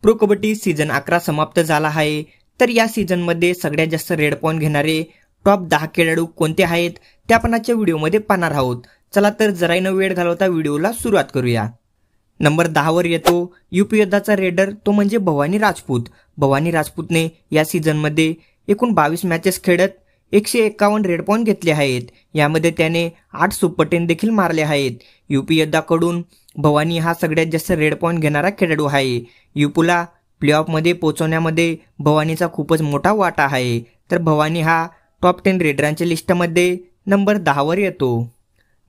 Pro kabaddi season 11 समाप्त झाला आहे। तर या सीझनमध्ये सगळ्यात जास्त रेड पॉईंट घेणारे टॉप 10 खेळाडू कोणते आहेत ते आपण आजच्या व्हिडिओमध्ये पाहणार आहोत। चला तर जराही न वेळ घालवता व्हिडिओला सुरुवात करूया। नंबर 10 वर येतो यूपी योद्धाचा रेडर, तो म्हणजे भवानी राजपूत। भवानी राजपूतने या सीझनमध्ये एकूण 22 मॅचेस खेळत 151 रेड पॉईंट घेतले आहेत। यामध्ये त्याने 8 सुपर 10 देखील मारले आहेत। यूपी योद्धाकडून भवानी हा सगळ्यात जास्त रेड पॉईंट घेणारा खेळाडू आहे। यूपीला प्लेऑफमध्ये पोहोचवण्यामध्ये भवानीचा खूपच मोठा वाटा आहे। तर भवानी हा टॉप 10 रेडरांच्या लिस्टमध्ये नंबर 10 वर येतो।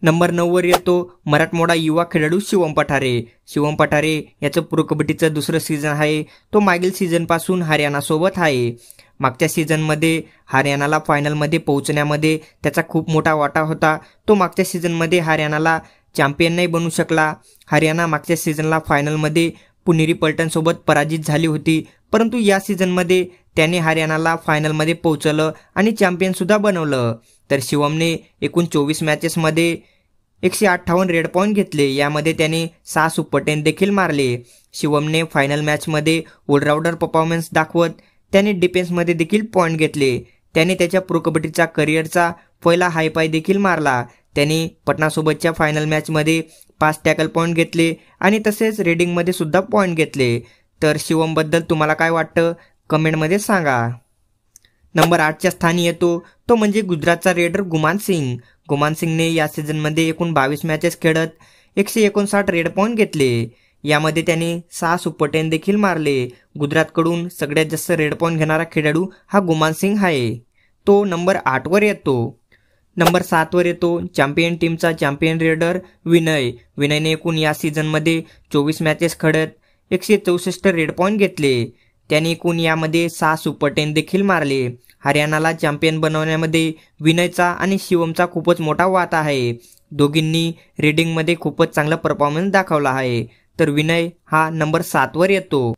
नंबर 9 वर येतो मराठमोडा युवा खेळाडू शिवम पठारे। शिवम पठारे याचं प्रो कबड्डीचं दुसरं सीझन आहे। तो मागील सीझनपासून हरियाणासोबत आहे। मागच्या सीझनमध्ये हरियाणाला फायनलमध्ये पोहोचण्यामध्ये त्याचा खूप मोठा वाटा होता। तो मागच्या सीझनमध्ये हरियाणाला चॅम्पियन नाही बनू शकला। हरियाणा मागच्या सीझनला फायनलमध्ये पुणेरी पलटणसोबत पराजित झाली होती, परंतु या सीझनमध्ये त्याने हरियाणाला फायनलमध्ये पोहोचवलं आणि चॅम्पियनसुद्धा बनवलं। तर शिवमने एकूण 24 मॅचेसमध्ये 158 रेड पॉईंट घेतले। यामध्ये त्याने 6 सुपर 10 देखील मारले। शिवमने फायनल मॅचमध्ये ऑलराऊंडर परफॉर्मन्स दाखवत त्याने डिफेन्समध्ये देखील पॉईंट घेतले। त्याने त्याच्या प्रो कबड्डीचा करिअरचा पहिला हाय पाय देखील मारला। त्याने पटनासोबतच्या फायनल मॅचमध्ये 5 टॅकल पॉईंट घेतले आणि तसेच रेडिंगमध्ये सुद्धा पॉईंट घेतले। तर शिवमबद्दल तुम्हाला काय वाटतं कमेंटमध्ये सांगा। नंबर 8च्या स्थानी येतो तो म्हणजे गुजरातचा रेडर गुमान सिंग। गुमान सिंगने या सीझनमध्ये एकूण 22 मॅचेस खेळत 159 रेड पॉईंट घेतले। यामध्ये त्याने 6 सुपर 10 देखील मारले। गुजरातकडून सगळ्यात जास्त रेड पॉईंट घेणारा खेळाडू हा गुमान सिंग आहे। तो नंबर 8 वर येतो। नंबर 7 वर येतो चॅम्पियन टीमचा चॅम्पियन रेडर विनय। विनयने एकूण या सीझनमध्ये 24 मॅचेस खेळत 164 रेड पॉईंट घेतले। त्याने एकूण यामध्ये 6 सुपर 10 देखील मारले। हरियाणाला चॅम्पियन बनवण्यामध्ये विनयचा आणि शिवमचा खूपच मोठा वाटा आहे। दोघींनी रेडिंगमध्ये खूपच चांगला परफॉर्मन्स दाखवला आहे। तर विनय हा नंबर 7 वर येतो।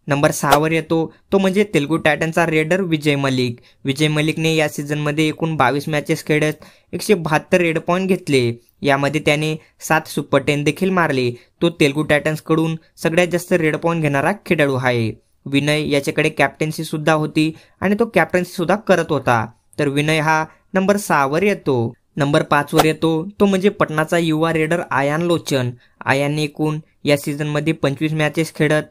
नंबर 6 वर येतो तो म्हणजे तेलुगू टायटनचा रेडर विजय मलिक। विजय मलिकने या सीझनमध्ये एकूण 22 मॅचेस खेळत 172 रेड पॉईंट घेतले। यामध्ये त्याने 7 सुपर 10 देखील मारले। तो तेलुगू टायटन्सकडून सगळ्यात जास्त रेड पॉईंट घेणारा खेळाडू आहे। विनय याच्याकडे कॅप्टन्सी सुद्धा होती आणि तो कॅप्टन्सी सुद्धा करत होता। तर विनय हा नंबर 6 वर येतो। नंबर 5 वर येतो तो म्हणजे पटनाचा युवा रेडर आयान लोचन। आयानने एकूण या सीझनमध्ये 25 मॅचेस खेळत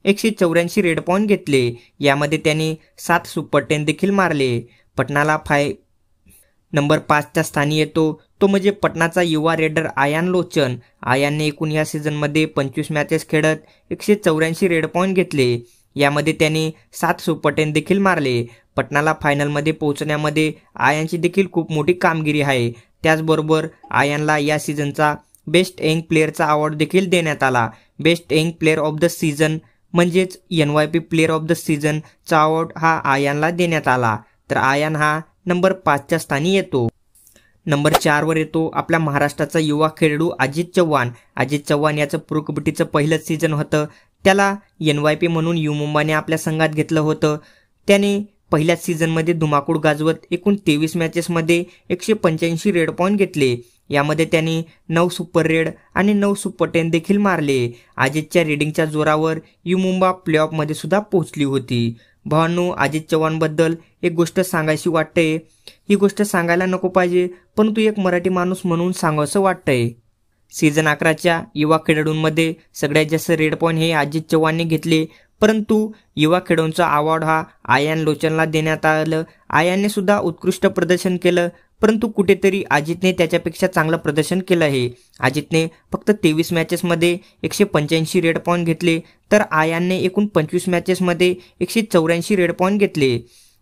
184 रेड पॉईंट घेतले। यामध्ये त्याने 7 सुपर 10 देखील मारले। पटनाला नंबर 5च्या स्थानी येतो तो म्हणजे पटनाचा युवा रेडर आयान लोचन। आयानने एकूण या सीझनमध्ये 25 मॅचेस खेळत 184 रेड पॉईंट घेतले। यामध्ये त्याने 7 सुपर 10 देखील मारले। पटनाला फायनलमध्ये पोहोचण्यामध्ये आयानची देखील खूप मोठी कामगिरी आहे। त्याचबरोबर आयानला या सीझनचा बेस्ट यंग प्लेअरचा अवॉर्ड देखील देण्यात आला। Best young player of the season म्हणजेच NYP प्लेअर ऑफ द सीझनचा अवॉर्ड हा आयानला देण्यात आला। तर आयान हा नंबर 5च्या स्थानी येतो। नंबर 4 वर येतो आपल्या महाराष्ट्राचा युवा खेळाडू अजित चव्हाण। अजित चव्हाण याचं प्रो कबड्डीचं पहिलंच सीझन होतं। त्याला NYP म्हणून यू मुंबाने आपल्या संघात घेतलं होतं। त्याने पहिल्याच सीझनमध्ये धुमाकूळ गाजवत एकूण 23 मॅचेसमध्ये 185 रेड पॉईंट घेतले। यामध्ये त्याने 9 सुपर रेड आणि 9 सुपर 10 देखील मारले। अजितच्या रेडिंगच्या जोरावर यू मुंबा प्लेऑफमध्ये सुद्धा पोहोचली होती। भावांनो, अजित चव्हाणबद्दल एक गोष्ट सांगायची वाटते। ही गोष्ट सांगायला नको पाहिजे, परंतु एक मराठी माणूस म्हणून सांगावंसं वाटतंय। सीझन 11च्या युवा खेळाडूंमध्ये सगळ्यात जास्त रेड पॉईंट हे अजित चव्हाणने घेतले, परंतु युवा खेळाडूंचा अवॉर्ड हा आयान लोचनला देण्यात आलं। आयानने सुद्धा उत्कृष्ट प्रदर्शन केलं, परंतु कुठेतरी अजितने त्याच्यापेक्षा चांगलं प्रदर्शन केलं आहे। अजितने फक्त 23 मॅचेसमध्ये 185 रेड पॉईंट घेतले, तर आयानने एकूण 25 मॅचेसमध्ये 184 रेड पॉईंट घेतले।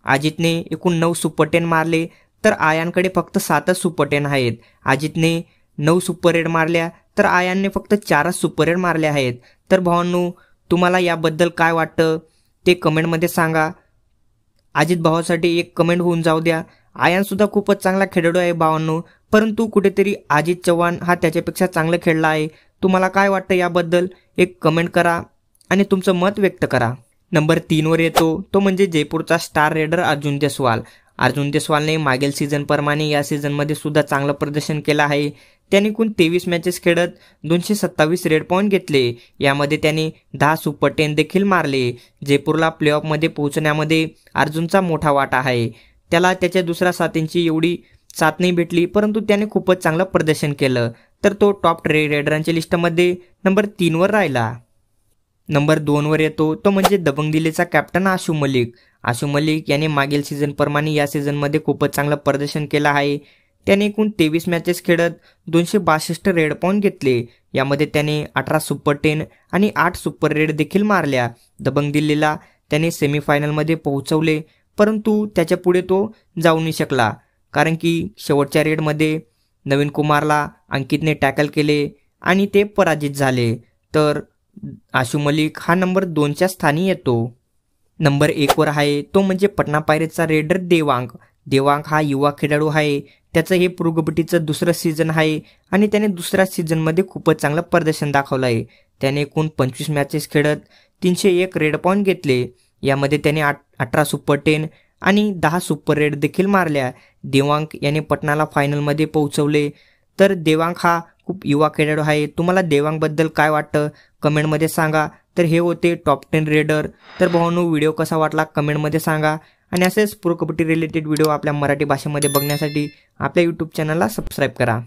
अजितने एकूण 9 सुपर 10 मारले, तर आयानकडे फक्त 7च सुपर 10 आहेत। अजितने 9 सुपर रेड मारल्या, तर आयानने फक्त 4च सुपर रेड मारले आहेत। तर भावांनो, तुम्हाला याबद्दल काय वाटतं ते कमेंटमध्ये सांगा। अजित भावासाठी एक कमेंट होऊन जाऊ द्या। आयान सुद्धा खूपच चांगला खेळाडू आहे भावांनो, परंतु कुठेतरी अजित चव्हाण हा त्याच्यापेक्षा चांगलं खेळला आहे। तुम्हाला काय वाटतं याबद्दल एक कमेंट करा आणि तुमचं मत व्यक्त करा। नंबर 3 वर येतो तो म्हणजे जयपूरचा स्टार रेडर अर्जुन देस्वाल। अर्जुन देस्वालने मागील सीझनप्रमाणे या सीझनमध्ये सुद्धा चांगलं प्रदर्शन केलं आहे। त्याने एकूण 23 मॅचेस खेळत 227 रेड पॉईंट घेतले। यामध्ये त्याने 10 सुपर 10 देखील मारले। जयपूरला प्लेऑफमध्ये पोहोचण्यामध्ये अर्जुनचा मोठा वाटा आहे। त्याला त्याच्या दुसऱ्या साथींची एवढी साथ नाही भेटली, परंतु त्याने खूपच चांगलं प्रदर्शन केलं, तर तो टॉप रेडरांच्या लिस्टमध्ये नंबर 3 वर राहिला। नंबर 2 वर येतो तो म्हणजे दबंग दिल्लीचा कॅप्टन आशु मलिक। आशु मलिक याने मागील सीझनप्रमाणे या सीझनमध्ये खूपच चांगलं प्रदर्शन केलं आहे। त्याने एकूण 23 मॅचेस खेळत 262 रेड पॉईंट घेतले। यामध्ये त्याने 18 सुपर 10 आणि 8 सुपर रेड देखील मारल्या। दबंग दिल्लीला त्याने सेमीफायनलमध्ये पोहोचवले, परंतु त्याच्या पुढे तो जाऊ नाही शकला, कारण की शेवटच्या रेडमध्ये नवीन कुमारला अंकितने टॅकल केले आणि ते पराजित झाले। तर आशु मलिक हा नंबर 2च्या स्थानी येतो। नंबर 1 वर आहे तो म्हणजे पटना पायरेट्सचा रेडर देवांग। देवांग हा युवा खेळाडू आहे। त्याचं हे प्रो कबड्डीचं दुसरं सीझन आहे आणि त्याने दुसऱ्या सीझनमध्ये खूपच चांगलं प्रदर्शन दाखवलं आहे। त्याने एकूण 25 मॅचेस खेळत 301 रेड पॉईंट घेतले। यामध्ये त्याने 18 सुपर 10 आणि 10 सुपर रेड देखील मारल्या। देवांग याने पटनाला फायनलमध्ये पोहोचवले। तर देवांग हा खूप युवा खेळाडू आहे। तुम्हाला देवांगबद्दल काय वाटतं कमेंटमध्ये सांगा। तर हे होते टॉप 10 रेडर। तर भावांनो, व्हिडिओ कसा वाटला कमेंटमध्ये सांगा आणि असेच प्रो कबड्डी रिलेटेड व्हिडिओ आपल्या मराठी भाषेमध्ये बघण्यासाठी आपल्या यूट्यूब चॅनलला सबस्क्राईब करा।